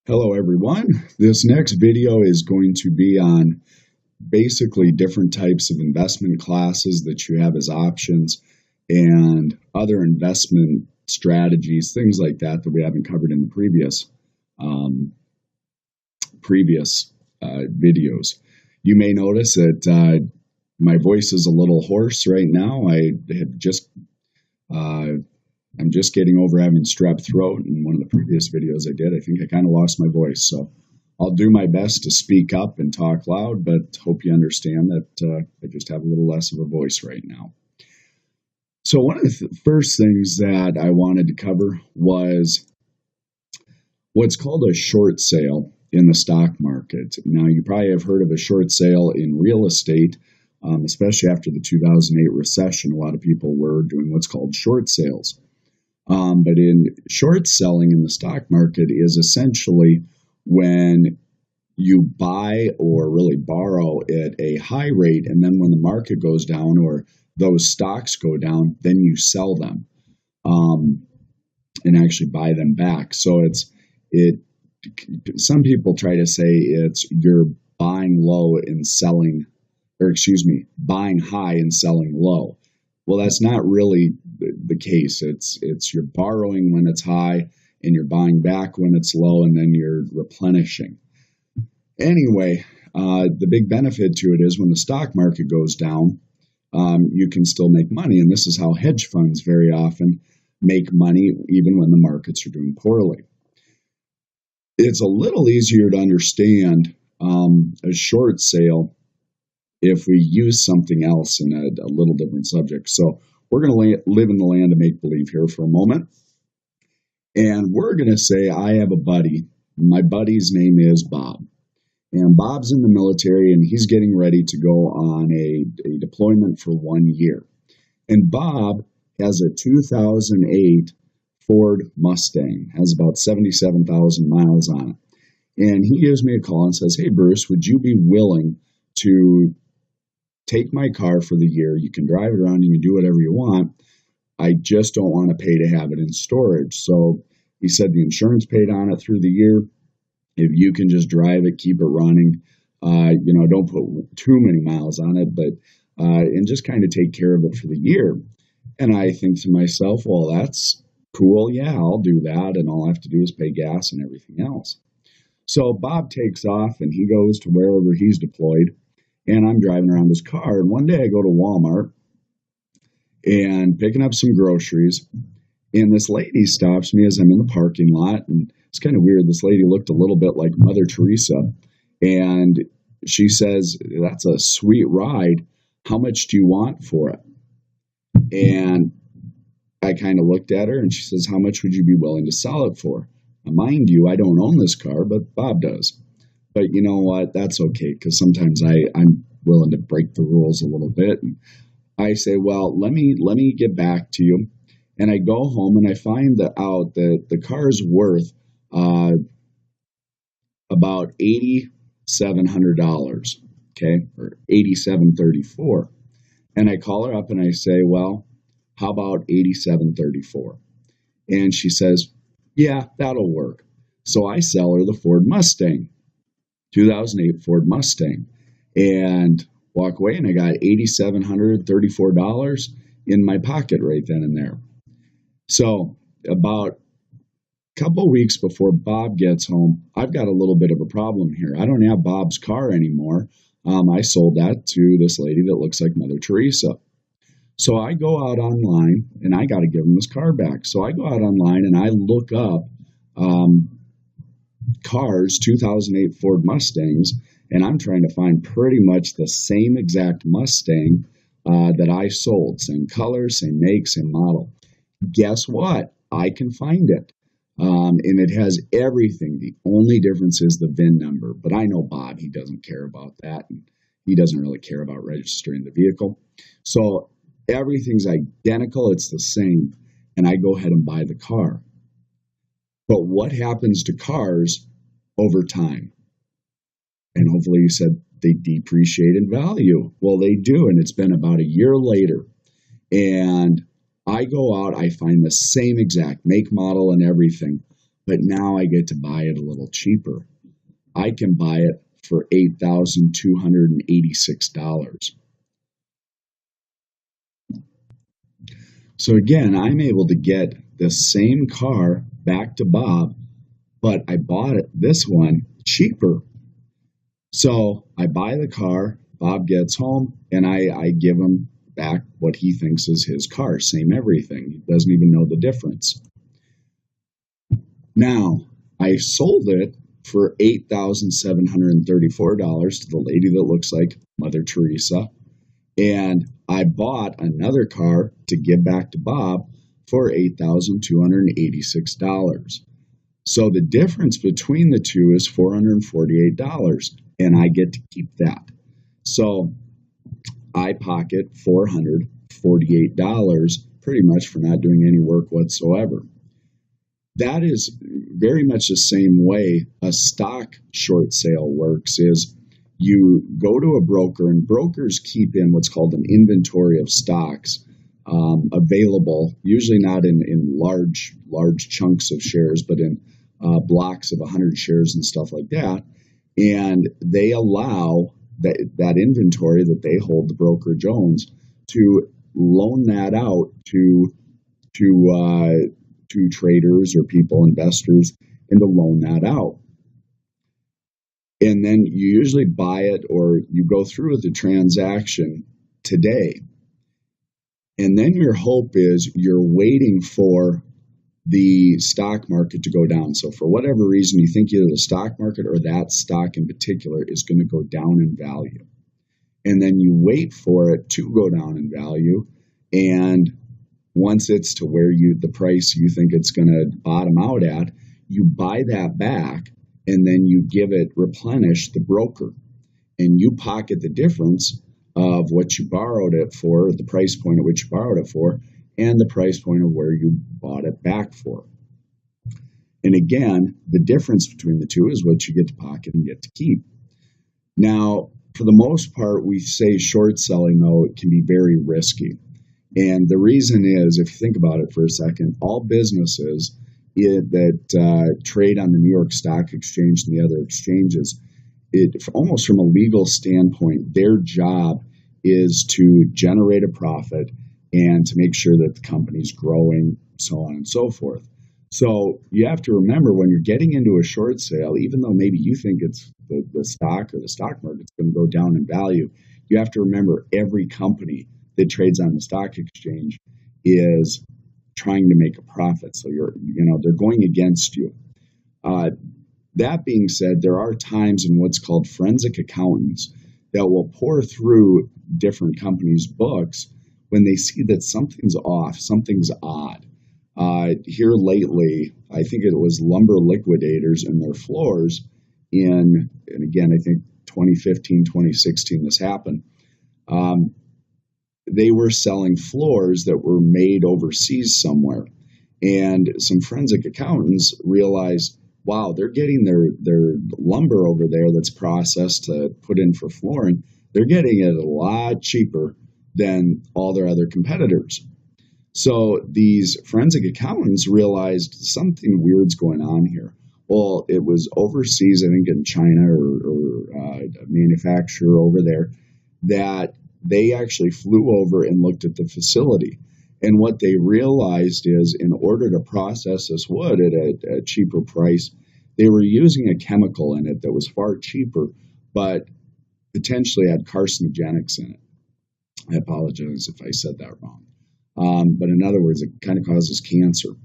Hello everyone. This next video is going to be on basically different types of investment classes that you have as options and other investment strategies, things like that we haven't covered in the previous videos. You may notice that my voice is a little hoarse right now. I'm just getting over having strep throat. In one of the previous videos I did, I think I kind of lost my voice. So I'll do my best to speak up and talk loud, but hope you understand that I just have a little less of a voice right now. So one of the first things that I wanted to cover was what's called a short sale in the stock market. Now, you probably have heard of a short sale in real estate, especially after the 2008 recession. A lot of people were doing what's called short sales. But in short selling in the stock market is essentially when you buy or really borrow at a high rate, and then when the market goes down or those stocks go down, then you sell them and actually buy them back. So some people try to say you're buying low and selling, buying high and selling low. Well, that's not really the case. It's you're borrowing when it's high and you're buying back when it's low, and then you're replenishing. Anyway, the big benefit to it is when the stock market goes down, you can still make money. And this is how hedge funds very often make money even when the markets are doing poorly. It's a little easier to understand a short sale if we use something else in a little different subject. So we're going to live in the land of make-believe here for a moment. And we're going to say I have a buddy. My buddy's name is Bob. And Bob's in the military, and he's getting ready to go on a deployment for 1 year. And Bob has a 2008 Ford Mustang, has about 77,000 miles on it. And he gives me a call and says, "Hey, Bruce, would you be willing to take my car for the year? You can drive it around, you can do whatever you want. I just don't want to pay to have it in storage." So he said the insurance paid on it through the year. If you can just drive it, keep it running, don't put too many miles on it, but and just kind of take care of it for the year. And I think to myself, well, that's cool. Yeah, I'll do that. And all I have to do is pay gas and everything else. So Bob takes off and he goes to wherever he's deployed. And I'm driving around his car. And one day I go to Walmart and picking up some groceries. And this lady stops me as I'm in the parking lot. And it's kind of weird. This lady looked a little bit like Mother Teresa. And she says, "That's a sweet ride. How much do you want for it?" And I kind of looked at her and she says, "How much would you be willing to sell it for?" Now, mind you, I don't own this car, but Bob does. But you know what? That's okay, because sometimes I'm willing to break the rules a little bit. And I say, "Well, let me get back to you." And I go home and I find out that the car is worth about $8,700, okay, or $8,734. And I call her up and I say, "Well, how about $8,734?" And she says, "Yeah, that'll work." So I sell her the Ford Mustang. 2008 Ford Mustang, and walk away, and I got $8,734 in my pocket right then and there. So about a couple of weeks before Bob gets home, I've got a little bit of a problem here. I don't have Bob's car anymore. I sold that to this lady that looks like Mother Teresa. So I go out online, and I got to give him his car back. So I go out online and I look up cars, 2008 Ford Mustangs, and I'm trying to find pretty much the same exact Mustang that I sold. Same color, same make, same model. Guess what? I can find it. And it has everything. The only difference is the VIN number. But I know Bob, he doesn't care about that. And he doesn't really care about registering the vehicle. So everything's identical. It's the same. And I go ahead and buy the car. But what happens to cars over time? And hopefully you said they depreciate in value. Well, they do, and it's been about a year later. And I go out, I find the same exact make, model, and everything, but now I get to buy it a little cheaper. I can buy it for $8,286. So again, I'm able to get the same car back to Bob, but I bought this one cheaper. So I buy the car, Bob gets home, and I give him back what he thinks is his car. Same everything. He doesn't even know the difference. Now, I sold it for $8,734 to the lady that looks like Mother Teresa. And I bought another car to give back to Bob for $8,286. So the difference between the two is $448, and I get to keep that. So I pocket $448 pretty much for not doing any work whatsoever. That is very much the same way a stock short sale works. Is you go to a broker, and brokers keep in what's called an inventory of stocks available, usually not in large chunks of shares, but in blocks of 100 shares and stuff like that. And they allow that inventory that they hold, the brokerage owns, to loan that out to traders or people, investors, and to loan that out. And then you usually buy it, or you go through with the transaction today. And then your hope is you're waiting for the stock market to go down. So for whatever reason, you think either the stock market or that stock in particular is going to go down in value. And then you wait for it to go down in value. And once it's to where the price you think it's going to bottom out at, you buy that back, and then you replenish the broker, and you pocket the difference of what you borrowed it for, the price point at which you borrowed it for, and the price point of where you bought it back for. And again, the difference between the two is what you get to pocket and get to keep. Now, for the most part, we say short selling, though, it can be very risky. And the reason is, if you think about it for a second, all businesses that trade on the New York Stock Exchange and the other exchanges, almost from a legal standpoint, their job is to generate a profit and to make sure that the company's growing, so on and so forth. So you have to remember, when you're getting into a short sale, even though maybe you think it's the stock or the stock market's going to go down in value, you have to remember every company that trades on the stock exchange is trying to make a profit. So they're going against you. That being said, there are times in what's called forensic accountants that will pour through different companies' books when they see that something's off, something's odd. Here lately, I think it was Lumber Liquidators and their floors and again, I think 2015, 2016 this happened. They were selling floors that were made overseas somewhere. And some forensic accountants realized, wow, they're getting their lumber over there that's processed to put in for flooring. They're getting it a lot cheaper than all their other competitors. So these forensic accountants realized something weird's going on here. Well, it was overseas, I think in China or a manufacturer over there, that they actually flew over and looked at the facility. And what they realized is, in order to process this wood at a cheaper price, they were using a chemical in it that was far cheaper, but potentially had carcinogenics in it. I apologize if I said that wrong. But in other words, it kind of causes cancer.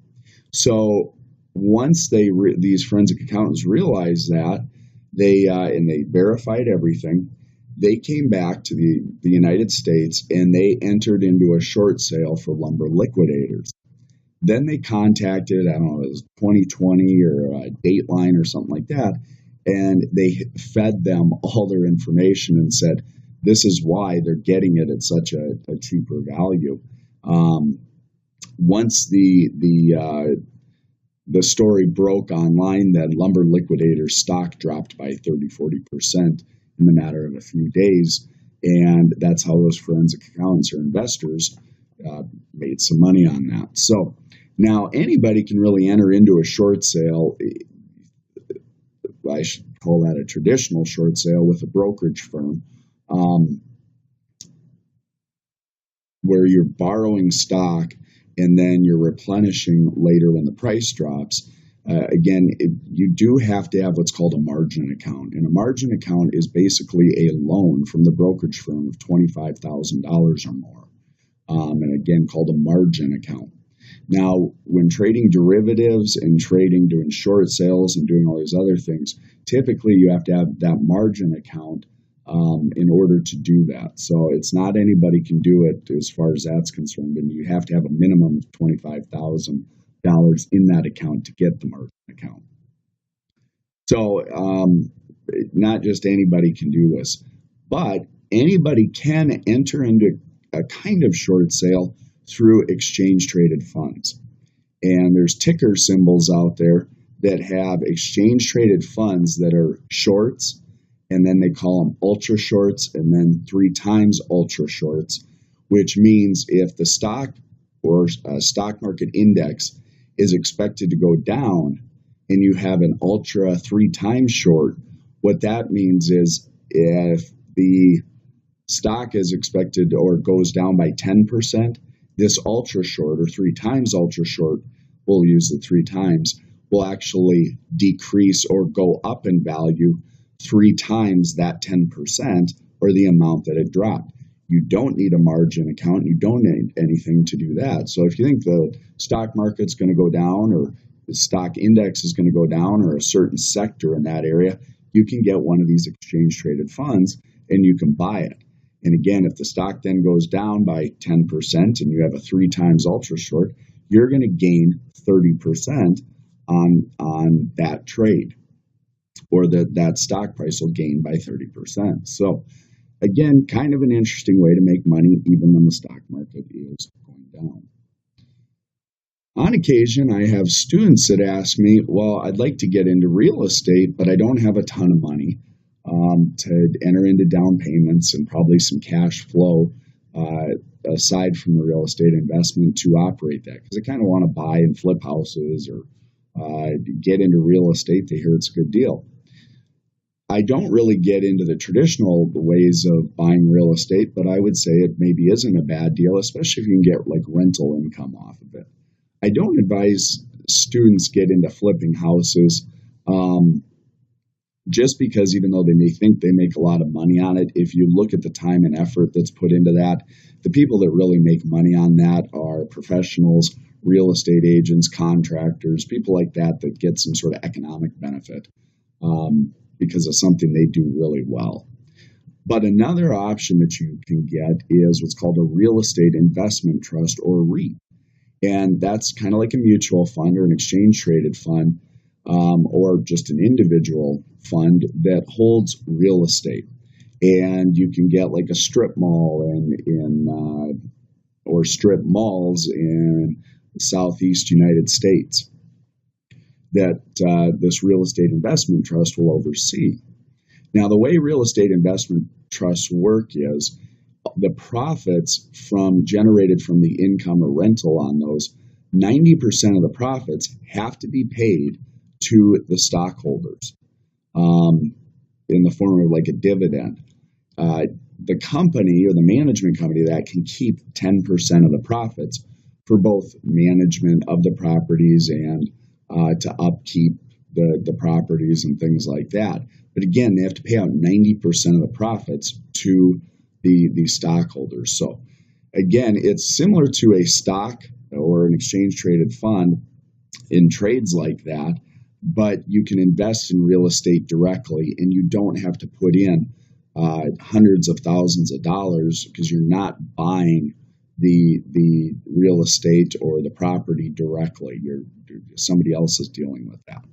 So once these forensic accountants realized that, and they verified everything, they came back to the United States and they entered into a short sale for Lumber Liquidators. Then they contacted, I don't know, it was 2020 or Dateline or something like that, and they fed them all their information and said, this is why they're getting it at such a cheaper value. Once the story broke online that Lumber Liquidators stock dropped by 30-40% in the matter of a few days, and that's how those forensic accountants or investors made some money on that. So Now, anybody can really enter into a short sale. I should call that a traditional short sale with a brokerage firm, where you're borrowing stock and then you're replenishing later when the price drops. Again, you do have to have what's called a margin account. And a margin account is basically a loan from the brokerage firm of $25,000 or more. And again, called a margin account. Now, when trading derivatives and doing short sales and doing all these other things, typically you have to have that margin account in order to do that. So it's not anybody can do it as far as that's concerned, and you have to have a minimum of $25,000 in that account to get the margin account. So not just anybody can do this, but anybody can enter into a kind of short sale through exchange traded funds. And there's ticker symbols out there that have exchange traded funds that are shorts, and then they call them ultra shorts, and then 3 times ultra shorts, which means if the stock or stock market index is expected to go down and you have an ultra 3 times short, what that means is if the stock is expected or goes down by 10%, this ultra short or 3 times ultra short, we'll use the 3 times, will actually decrease or go up in value 3 times that 10% or the amount that it dropped. You don't need a margin account. You don't need anything to do that. So if you think the stock market's going to go down or the stock index is going to go down or a certain sector in that area, you can get one of these exchange traded funds and you can buy it. And again, if the stock then goes down by 10% and you have a 3 times ultra short, you're going to gain 30% on that trade, or that stock price will gain by 30%. So again, kind of an interesting way to make money even when the stock market is going down. On occasion, I have students that ask me, well, I'd like to get into real estate, but I don't have a ton of money to enter into down payments and probably some cash flow aside from the real estate investment to operate that, because I kind of want to buy and flip houses or get into real estate. They hear it's a good deal. I don't really get into the traditional ways of buying real estate, but I would say it maybe isn't a bad deal, especially if you can get like rental income off of it. I don't advise students get into flipping houses just because even though they may think they make a lot of money on it, if you look at the time and effort that's put into that, the people that really make money on that are professionals, real estate agents, contractors, people like that get some sort of economic benefit because of something they do really well. But another option that you can get is what's called a real estate investment trust, or REIT. And that's kind of like a mutual fund or an exchange traded fund, or just an individual fund that holds real estate. And you can get like a strip mall or strip malls in the Southeast United States that this real estate investment trust will oversee. Now, the way real estate investment trusts work is the profits generated from the income or rental on those, 90% of the profits have to be paid to the stockholders in the form of like a dividend. The company or the management company that can keep 10% of the profits for both management of the properties and to upkeep the properties and things like that. But again, they have to pay out 90% of the profits to the stockholders. So again, it's similar to a stock or an exchange traded fund in trades like that, but you can invest in real estate directly and you don't have to put in hundreds of thousands of dollars because you're not buying the real estate or the property directly. Somebody else is dealing with that.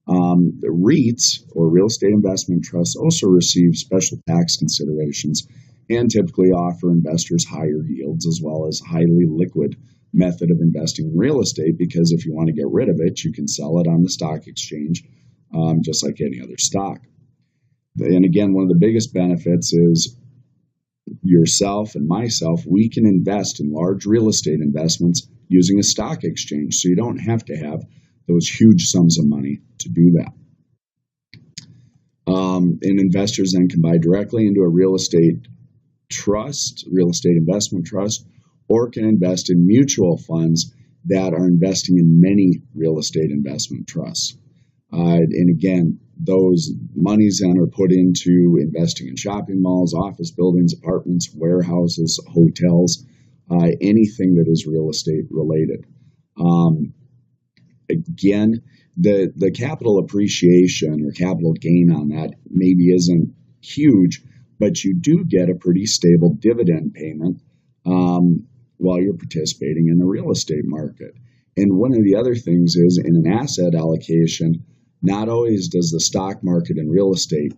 The REITs, or real estate investment trusts, also receive special tax considerations and typically offer investors higher yields as well as a highly liquid method of investing in real estate, because if you want to get rid of it, you can sell it on the stock exchange just like any other stock. And again, one of the biggest benefits is yourself and myself, we can invest in large real estate investments using a stock exchange. So you don't have to have those huge sums of money to do that. And investors then can buy directly into a real estate trust, real estate investment trust, or can invest in mutual funds that are investing in many real estate investment trusts. And again, those monies then are put into investing in shopping malls, office buildings, apartments, warehouses, hotels, anything that is real estate related. Again, the capital appreciation or capital gain on that maybe isn't huge, but you do get a pretty stable dividend payment while you're participating in the real estate market. And one of the other things is in an asset allocation, not always does the stock market and real estate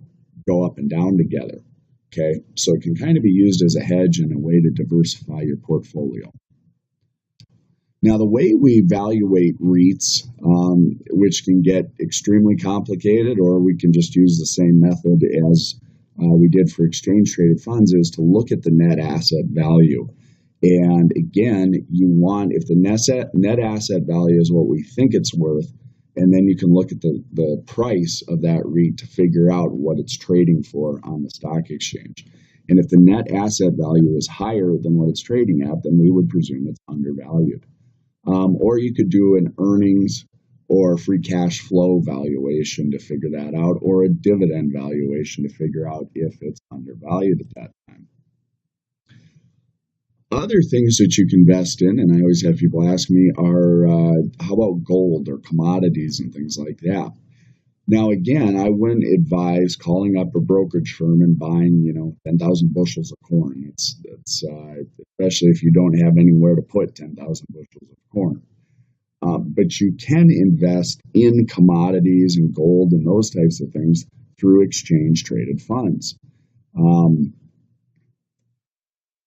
go up and down together. Okay, so it can kind of be used as a hedge and a way to diversify your portfolio. Now, the way we evaluate REITs, which can get extremely complicated, or we can just use the same method as we did for exchange-traded funds, is to look at the net asset value. And again, you want, if the net asset value is what we think it's worth, and then you can look at the price of that REIT to figure out what it's trading for on the stock exchange. And if the net asset value is higher than what it's trading at, then we would presume it's undervalued. Or you could do an earnings or free cash flow valuation to figure that out, or a dividend valuation to figure out if it's undervalued at that time. Other things that you can invest in, and I always have people ask me, are how about gold or commodities and things like that. Now, again, I wouldn't advise calling up a brokerage firm and buying, 10,000 bushels of corn. It's especially if you don't have anywhere to put 10,000 bushels of corn. But you can invest in commodities and gold and those types of things through exchange-traded funds.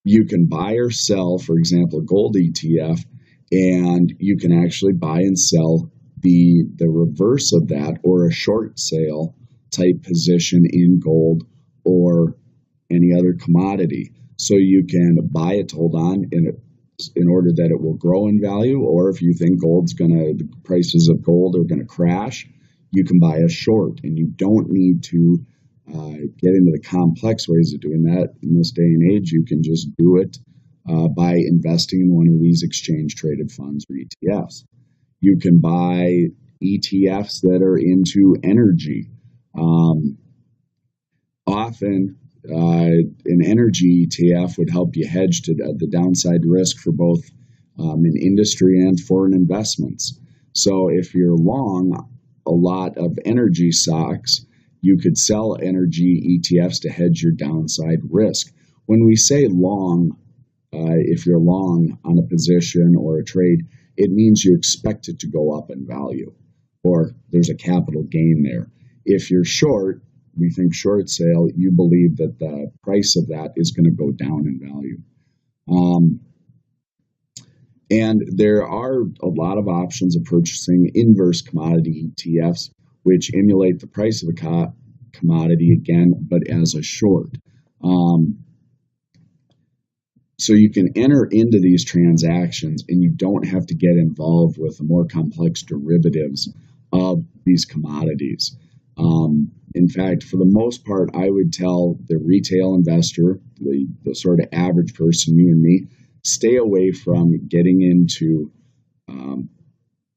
You can buy or sell, for example, a gold ETF, and you can actually buy and sell the reverse of that, or a short sale type position in gold or any other commodity. So you can buy it to hold on in order that it will grow in value, or if you think the prices of gold are going to crash, you can buy a short, and you don't need to get into the complex ways of doing that. In this day and age, you can just do it by investing in one of these exchange-traded funds or ETFs. You can buy ETFs that are into energy. Often, an energy ETF would help you hedge to the downside risk for both in industry and foreign investments. So if you're long a lot of energy stocks, you could sell energy ETFs to hedge your downside risk. When we say long, if you're long on a position or a trade, it means you expect it to go up in value, or there's a capital gain there. If you're short, we think short sale, you believe that the price of that is going to go down in value. And there are a lot of options of purchasing inverse commodity ETFs, which emulate the price of a commodity again, but as a short. So you can enter into these transactions and you don't have to get involved with the more complex derivatives of these commodities. In fact, for the most part, I would tell the retail investor, the sort of average person, you and me, stay away from getting into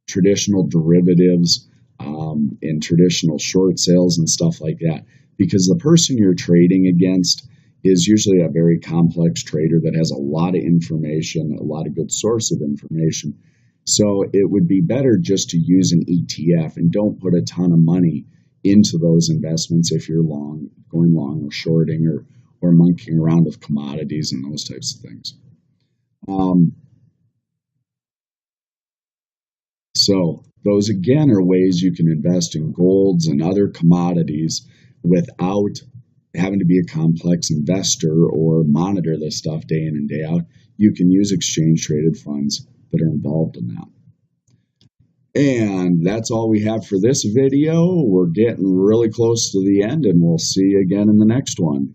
traditional derivatives and traditional short sales and stuff like that, because the person you're trading against is usually a very complex trader that has a lot of information, a lot of good source of information. So it would be better just to use an ETF and don't put a ton of money into those investments if you're long, going long or shorting or monkeying around with commodities and those types of things. So those again are ways you can invest in golds and other commodities without having to be a complex investor or monitor this stuff day in and day out. You can use exchange-traded funds that are involved in that. And that's all we have for this video. We're getting really close to the end, and we'll see you again in the next one.